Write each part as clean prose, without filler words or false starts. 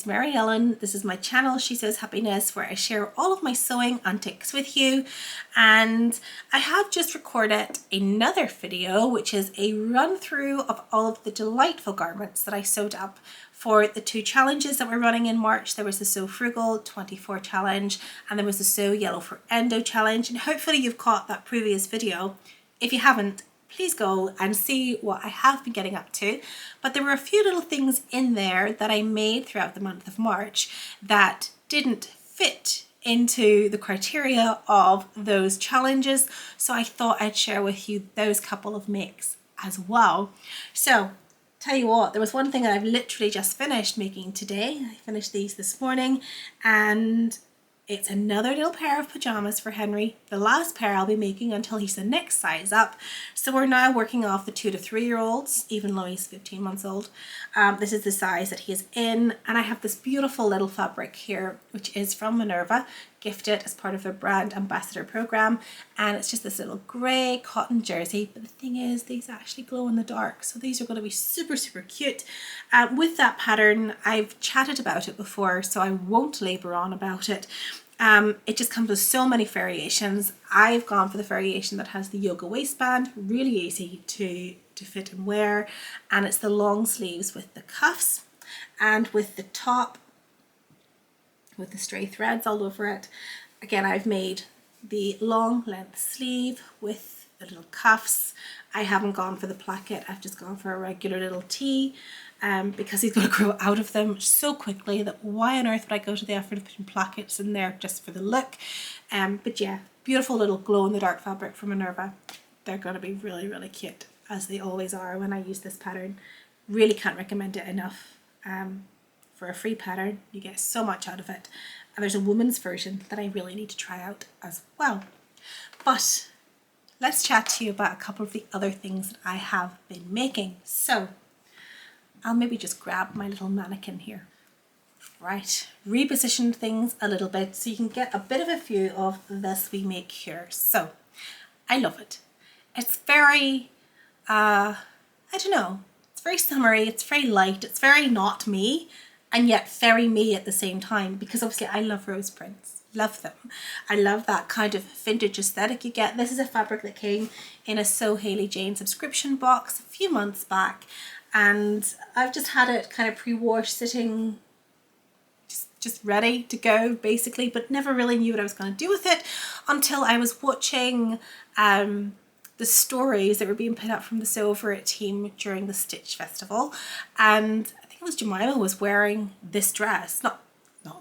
Mary Ellen. This is my channel, She Sews Happiness, where I share all of my sewing antics with you. And I have just recorded another video, which is a run through of all of the delightful garments that I sewed up for the 2 challenges that we're running in March. There was the Sew Frugal 24 challenge and there was the Sew Yellow for Endo challenge. And hopefully you've caught that previous video. If you haven't, please go and see what I have been getting up to. But there were a few little things in there that I made throughout the month of March that didn't fit into the criteria of those challenges. So I thought I'd share with you those couple of makes as well. So tell you what, there was one thing that I've literally just finished making today. I finished these this morning, and it's another little pair of pajamas for Henry, the last pair I'll be making until he's the next size up. So we're now working off the 2 to 3 year olds, even though he's 15 months old. This is the size that he is in, and I have this beautiful little fabric here, which is from Minerva, gifted as part of their brand ambassador program, and it's just this little grey cotton jersey. But the thing is, these actually glow in the dark, so these are going to be super cute. With that pattern, I've chatted about it before, so I won't labour on about it. It just comes with so many variations. I've gone for the variation that has the yoga waistband, really easy to fit and wear, and it's the long sleeves with the cuffs and with the top with the stray threads all over it. Again, I've made the long length sleeve with the little cuffs. I haven't gone for the placket, I've just gone for a regular little tee, because he's going to grow out of them so quickly that why on earth would I go to the effort of putting plackets in there just for the look. But yeah, beautiful little glow in the dark fabric from Minerva. They're going to be really cute, as they always are when I use this pattern. Really can't recommend it enough. For a free pattern, you get so much out of it, and there's a woman's version that I really need to try out as well. But let's chat to you about a couple of the other things that I have been making. So I'll maybe just grab my little mannequin here. Right, reposition things a little bit so you can get a bit of a view of this we make here. So I love it. It's very, I don't know, it's very summery, it's very light, it's very not me, and yet very me at the same time, because obviously I love rose prints, love them. I love that kind of vintage aesthetic you get. This is a fabric that came in a Sew Hayley Jane subscription box a few months back, and I've just had it kind of pre-washed, sitting just ready to go basically, but never really knew what I was going to do with it until I was watching the stories that were being put up from the Sew Over It team during the Stitch Festival, and I think it was Jemima was wearing this dress, not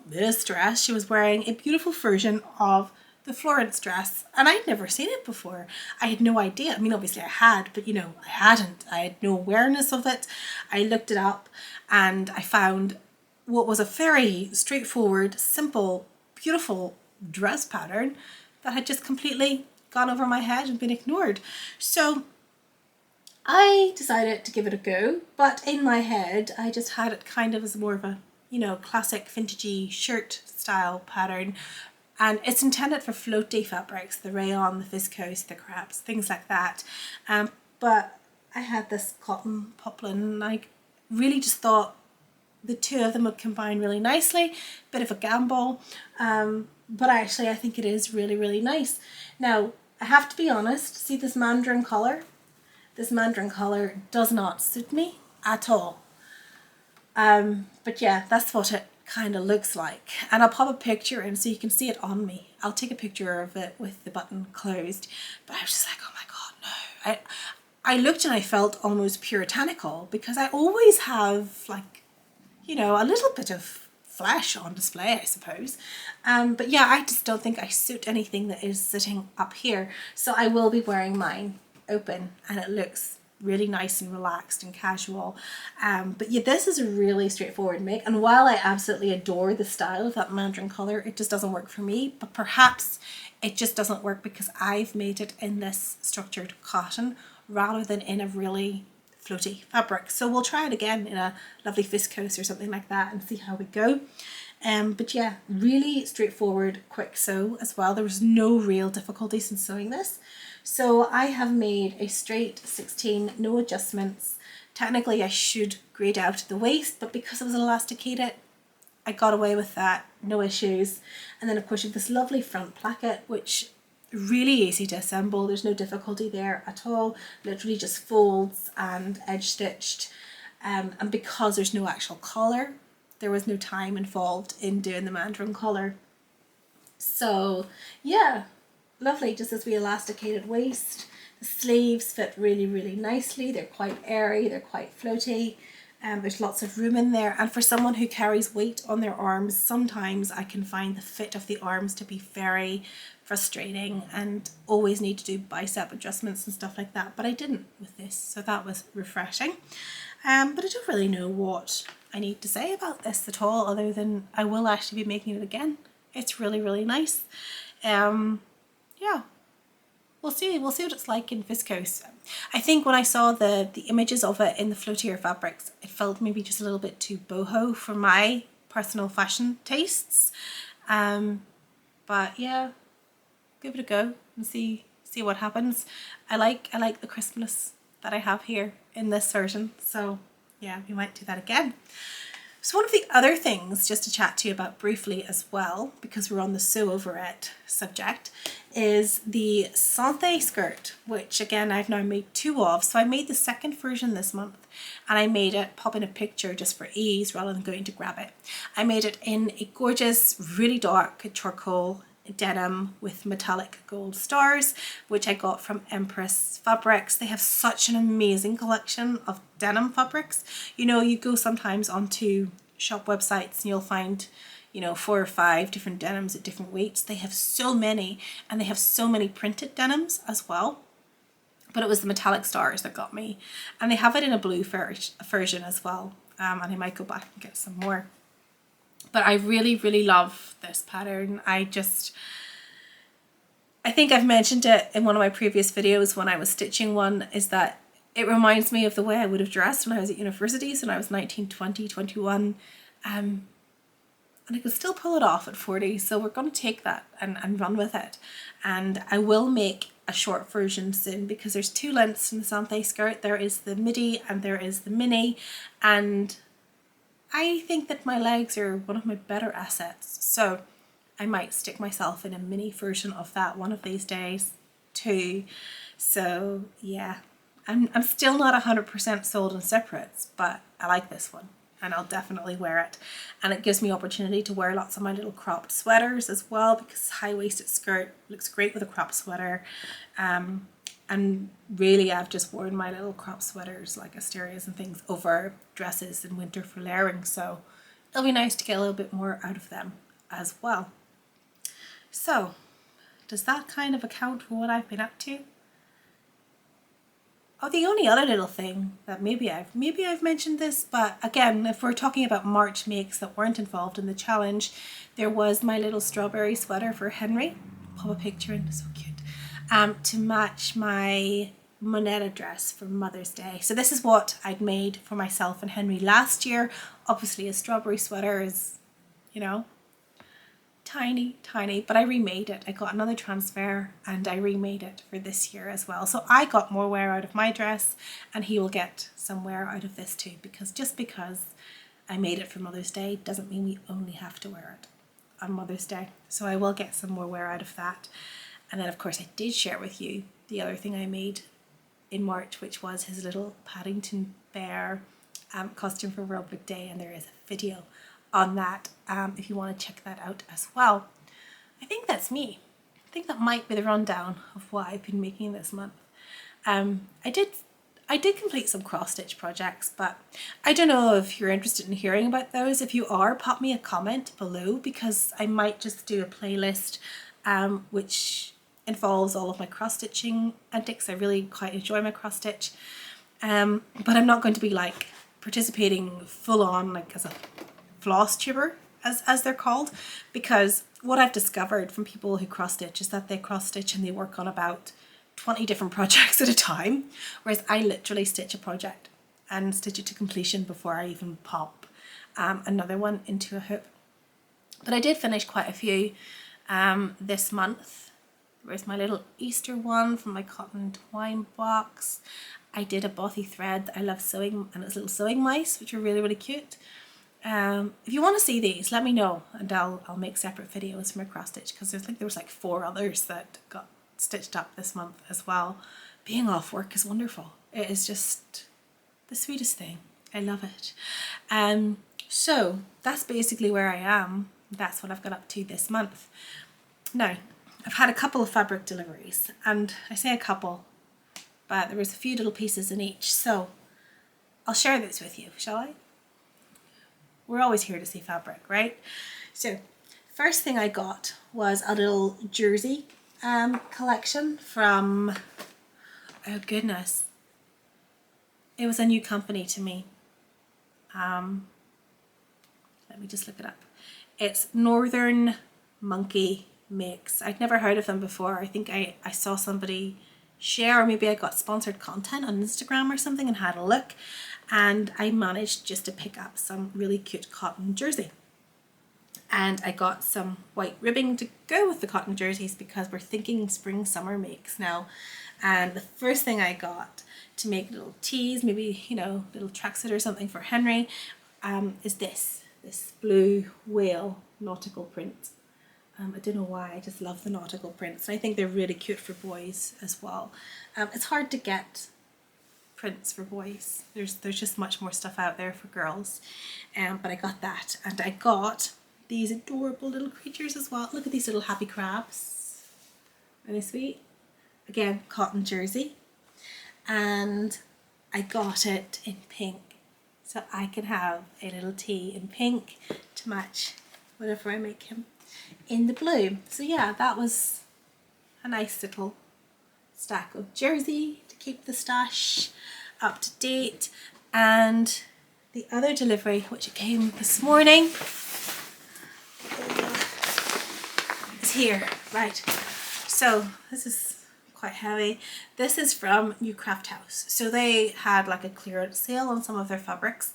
this dress, she was wearing a beautiful version of the Florence dress, and I'd never seen it before. I had no idea. I mean, obviously I had, but you know, I hadn't. I had no awareness of it. I looked it up and I found what was a very straightforward, simple, beautiful dress pattern that had just completely gone over my head and been ignored. So I decided to give it a go, but in my head I just had it kind of as more of a, you know, classic vintagey shirt style pattern, and it's intended for floaty fabrics, the rayon, the viscose, the crepes, things like that. But I had this cotton poplin, and I really just thought the two of them would combine really nicely. Bit of a gamble, but actually I think it is really nice. Now I have to be honest, see this mandarin color? This mandarin color does not suit me at all. But yeah, that's what it kind of looks like. And I'll pop a picture in so you can see it on me. I'll take a picture of it with the button closed. But I was just like, oh my God, no. I looked and I felt almost puritanical, because I always have, like, you know, a little bit of flesh on display, I suppose. But yeah, I just don't think I suit anything that is sitting up here. So I will be wearing mine open, and it looks really nice and relaxed and casual. But yeah, this is a really straightforward make, and while I absolutely adore the style of that mandarin color, it just doesn't work for me. But perhaps it just doesn't work because I've made it in this structured cotton rather than in a really floaty fabric. So we'll try it again in a lovely viscose or something like that and see how we go. But yeah, really straightforward, quick sew as well. There was no real difficulties in sewing this. So I have made a straight 16, no adjustments. Technically I should grade out the waist, but because it was elasticated, I got away with that, no issues. And then of course you have this lovely front placket, which really easy to assemble. There's no difficulty there at all. Literally just folds and edge stitched. And because there's no actual collar, there was no time involved in doing the mandarin collar. So yeah, lovely, just this wee elasticated waist. The sleeves fit really, really nicely. They're quite airy, they're quite floaty. There's lots of room in there, and for someone who carries weight on their arms, sometimes I can find the fit of the arms to be very frustrating and always need to do bicep adjustments and stuff like that, but I didn't with this, so that was refreshing. But I don't really know what I need to say about this at all, other than I will actually be making it again. It's really, really nice. Yeah. We'll see what it's like in viscose. I think when I saw the images of it in the floatier fabrics, it felt maybe just a little bit too boho for my personal fashion tastes. But yeah, give it a go and see what happens. I like the crispness that I have here in this version, so yeah, we might do that again. So one of the other things just to chat to you about briefly as well, because we're on the Sew Over It subject, is the Xanthe skirt, which again I've now made 2 of. So I made the second version this month, and I made it, pop in a picture just for ease rather than going to grab it. I made it in a gorgeous, really dark charcoal denim with metallic gold stars, which I got from Empress Fabrics. They have such an amazing collection of denim fabrics. You know, you go sometimes onto shop websites and you'll find, you know, 4 or 5 different denims at different weights. They have so many, and they have so many printed denims as well. But it was the metallic stars that got me, and they have it in a blue version as well. And I might go back and get some more. But I really, really love this pattern. I think I've mentioned it in one of my previous videos when I was stitching one, is that it reminds me of the way I would have dressed when I was at university, so when I was 19, 20, 21. And I could still pull it off at 40, so we're going to take that and run with it. And I will make a short version soon, because there's 2 lengths in the Xanthe skirt. There is the midi and there is the mini, and I think that my legs are one of my better assets, so I might stick myself in a mini version of that one of these days too. So yeah, I'm still not 100% sold on separates, but I like this one and I'll definitely wear it. And it gives me opportunity to wear lots of my little cropped sweaters as well, because high-waisted skirt looks great with a cropped sweater. And really I've just worn my little crop sweaters like Asterias and things over dresses in winter for layering, so it'll be nice to get a little bit more out of them as well. So does that kind of account for what I've been up to? Oh, the only other little thing that maybe I've mentioned this, but again, if we're talking about March makes that weren't involved in the challenge, there was my little strawberry sweater for Henry. Pop a picture in, so cute. To match my Minerva dress for Mother's Day. So this is what I'd made for myself and Henry last year. Obviously a strawberry sweater is, you know, tiny, but I remade it. I got another transfer and I remade it for this year as well. So I got more wear out of my dress, and he will get some wear out of this too, because just because I made it for Mother's Day doesn't mean we only have to wear it on Mother's Day. So I will get some more wear out of that. And then of course I did share with you the other thing I made in March, which was his little Paddington Bear costume for World Book Day, and there is a video on that if you want to check that out as well. I think that's me. I think that might be the rundown of what I've been making this month. I did complete some cross stitch projects, but I don't know if you're interested in hearing about those. If you are, pop me a comment below, because I might just do a playlist which involves all of my cross stitching antics. I really quite enjoy my cross stitch, but I'm not going to be like participating full on like as a floss tuber as they're called, because what I've discovered from people who cross stitch is that they cross stitch and they work on about 20 different projects at a time, whereas I literally stitch a project and stitch it to completion before I even pop another one into a hoop. But I did finish quite a few this month. There's my little Easter one from my cotton twine box. I did a bothy thread that I love sewing, and it's little sewing mice, which are really, really cute. If you want to see these, let me know, and I'll make separate videos from a cross stitch, because there was like 4 others that got stitched up this month as well. Being off work is wonderful. It is just the sweetest thing. I love it. So that's basically where I am. That's what I've got up to this month. Now, I've had a couple of fabric deliveries, and I say a couple, but there was a few little pieces in each, so I'll share this with you, shall I? We're always here to see fabric, right? So first thing I got was a little jersey collection from, oh goodness, it was a new company to me. Let me just look it up. It's Northern Monkey Makes. I'd never heard of them before. I think I saw somebody share, or maybe I got sponsored content on Instagram or something and had a look, and I managed just to pick up some really cute cotton jersey. And I got some white ribbing to go with the cotton jerseys, because we're thinking spring summer makes now. And the first thing I got to make little tees, maybe, you know, little tracksuit or something for Henry, is this blue whale nautical print. I don't know why, I just love the nautical prints, and I think they're really cute for boys as well. It's hard to get prints for boys. There's just much more stuff out there for girls, but I got that, and I got these adorable little creatures as well. Look at these little happy crabs. Really sweet. Again, cotton jersey, and I got it in pink, so I can have a little tee in pink to match whatever I make him in the blue. So yeah, that was a nice little stack of jersey to keep the stash up to date. And the other delivery, which came this morning, is here. Right, so this is quite heavy. This is from New Craft House. So they had like a clearance sale on some of their fabrics,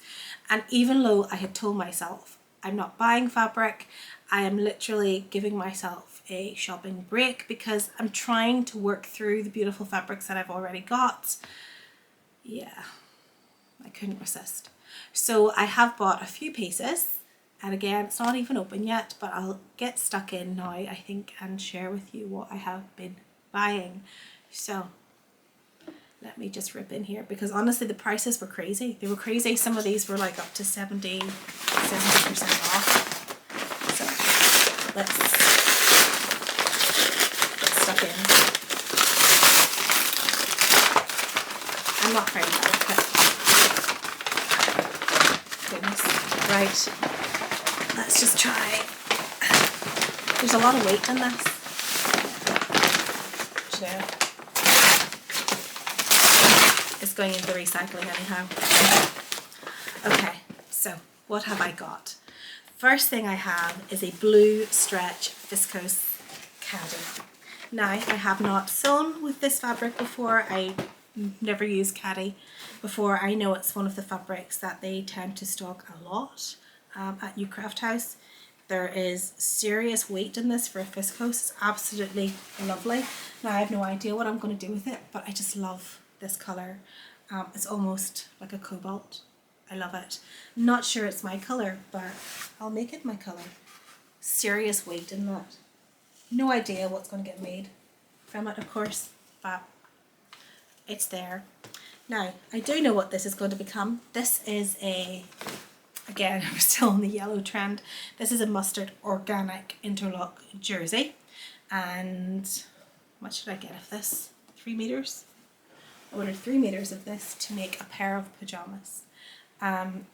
and even though I had told myself I'm not buying fabric, I am literally giving myself a shopping break, because I'm trying to work through the beautiful fabrics that I've already got. Yeah, I couldn't resist. So I have bought a few pieces, and again, it's not even open yet, but I'll get stuck in now, I think, and share with you what I have been buying. So let me just rip in here, because honestly the prices were crazy. They were crazy. Some of these were like up to 70% off. So let's get stuck in. I'm not very delicate. Goodness. Right. Let's just try. There's a lot of weight in this. It's going into the recycling anyhow. Okay, so what have I got? First thing I have is a blue stretch viscose caddy. Now, I have not sewn with this fabric before. I never used caddy before. I know it's one of the fabrics that they tend to stock a lot at New Craft House. There is serious weight in this for a viscose. It's absolutely lovely. Now, I have no idea what I'm going to do with it, but I just love this colour. It's almost like a cobalt. I love it. Not sure it's my colour, but I'll make it my colour. Serious weight in that. No idea what's going to get made from it, of course, but it's there. Now, I do know what this is going to become. This is a, again, we're still on the yellow trend. This is a mustard organic interlock jersey. And what should I get of this? 3 meters? I ordered 3 meters of this to make a pair of pajamas. And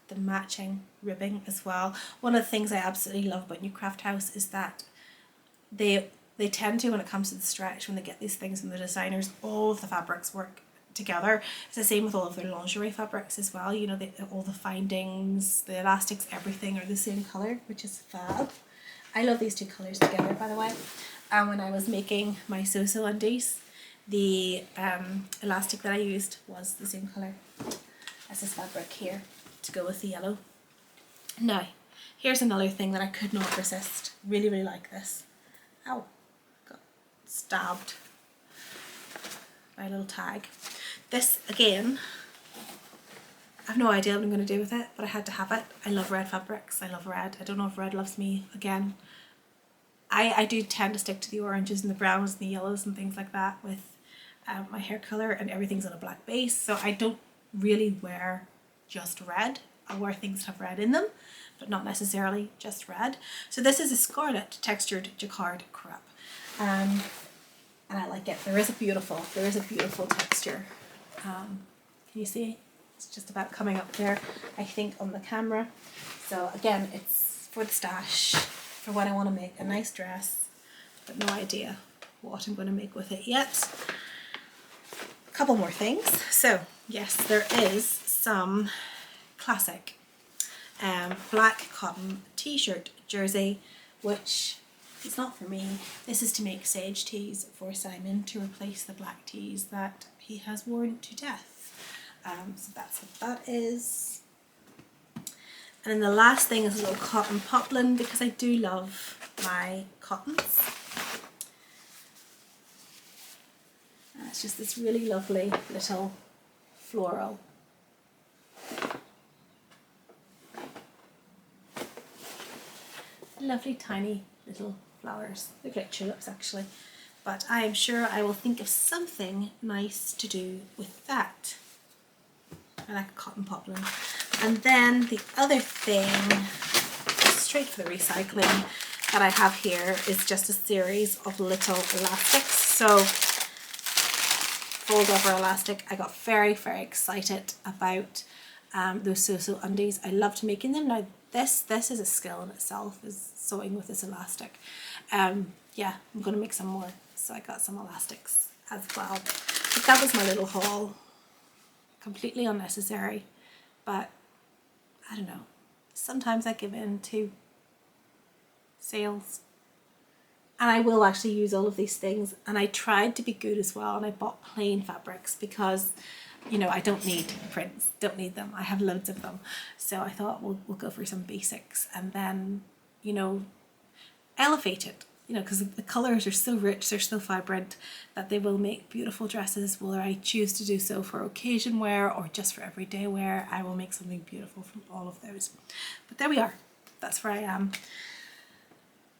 the matching ribbing as well. One of the things I absolutely love about New Craft House is that they tend to, when it comes to the stretch, when they get these things from the designers, all of the fabrics work together. It's the same with all of their lingerie fabrics as well. You know, all the findings, the elastics, everything are the same colour, which is fab. I love these two colours together, by the way. And when I was making my so-so undies, the elastic that I used was the same colour as this fabric here to go with the yellow. Now, here's another thing that I could not resist. Really, really like this. Ow, got stabbed by a little tag. This, again, I've no idea what I'm going to do with it, but I had to have it. I love red fabrics. I love red. I don't know if red loves me again. I do tend to stick to the oranges and the browns and the yellows and things like that with my hair colour, and everything's on a black base, so I don't really wear just red. I wear things that have red in them, but not necessarily just red. So this is a scarlet textured jacquard crepe, and I like it. There is a beautiful texture. Can you see? It's just about coming up there, I think, on the camera. So again, it's for the stash, for when I want to make a nice dress, but no idea what I'm going to make with it yet. A couple more things. So yes, there is some classic black cotton t-shirt jersey, which is not for me. This is to make sage tees for Simon to replace the black tees that he has worn to death. So that's what that is. And then the last thing is a little cotton poplin, because I do love my cottons. And it's just this really lovely little floral. Lovely tiny little flowers. They look like tulips actually. But I am sure I will think of something nice to do with that. I like a cotton poplin. And then the other thing, straight for the recycling, that I have here is just a series of little elastics. So fold over elastic. I got very, very excited about those Sew undies. I loved making them. Now this is a skill in itself, is sewing with this elastic. Yeah, I'm going to make some more. So I got some elastics as well. But that was my little haul. Completely unnecessary, but I don't know. Sometimes I give in to sales, and I will actually use all of these things. And I tried to be good as well, and I bought plain fabrics because, you know, I don't need prints, don't need them. I have loads of them. So I thought we'll go for some basics, and then, you know, elevate it. You know, because the colours are so rich, they're so vibrant, that they will make beautiful dresses. Whether I choose to do so for occasion wear or just for everyday wear, I will make something beautiful from all of those. But there we are. That's where I am.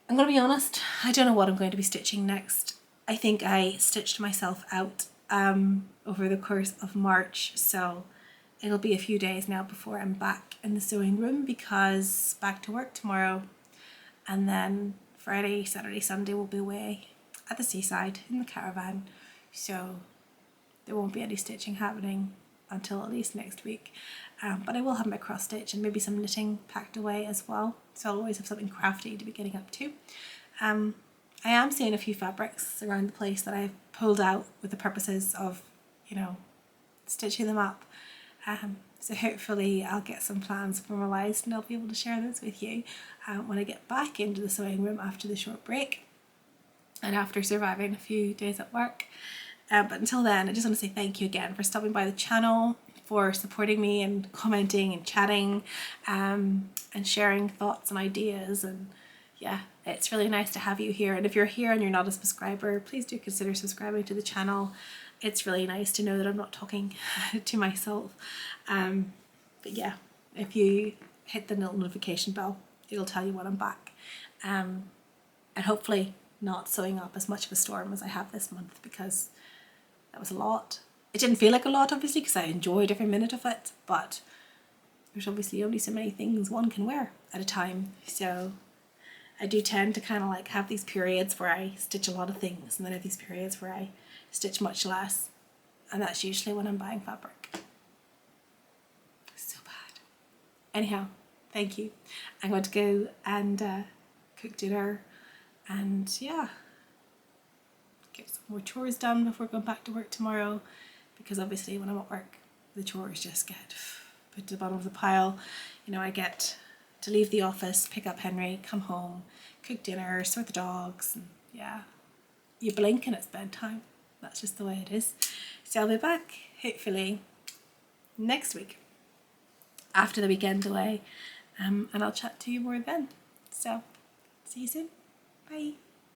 I'm going to be honest, I don't know what I'm going to be stitching next. I think I stitched myself out over the course of March, so it'll be a few days now before I'm back in the sewing room, because back to work tomorrow, and then Friday, Saturday, Sunday we'll be away at the seaside in the caravan, so there won't be any stitching happening until at least next week. But I will have my cross stitch and maybe some knitting packed away as well, so I'll always have something crafty to be getting up to. I am seeing a few fabrics around the place that I've pulled out with the purposes of, you know, stitching them up. So hopefully I'll get some plans formalised and I'll be able to share those with you when I get back into the sewing room after the short break and after surviving a few days at work. But until then, I just want to say thank you again for stopping by the channel, for supporting me and commenting and chatting and sharing thoughts and ideas. And yeah, it's really nice to have you here. And if you're here and you're not a subscriber, please do consider subscribing to the channel. It's really nice to know that I'm not talking to myself. But yeah, if you hit the little notification bell, it'll tell you when I'm back. And hopefully not sewing up as much of a storm as I have this month, because that was a lot. It didn't feel like a lot, obviously, because I enjoyed every minute of it, but there's obviously only so many things one can wear at a time. So I do tend to kind of like have these periods where I stitch a lot of things, and then I have these periods where I stitch much less, and that's usually when I'm buying fabric. So bad. Anyhow, thank you. I'm going to go and cook dinner, and yeah, get some more chores done before going back to work tomorrow, because obviously when I'm at work the chores just get put to the bottom of the pile. You know, I get to leave the office, pick up Henry, come home, cook dinner, sort the dogs, and yeah, you blink and it's bedtime. That's just the way it is. So I'll be back hopefully next week after the weekend away, and I'll chat to you more then. So see you soon. Bye.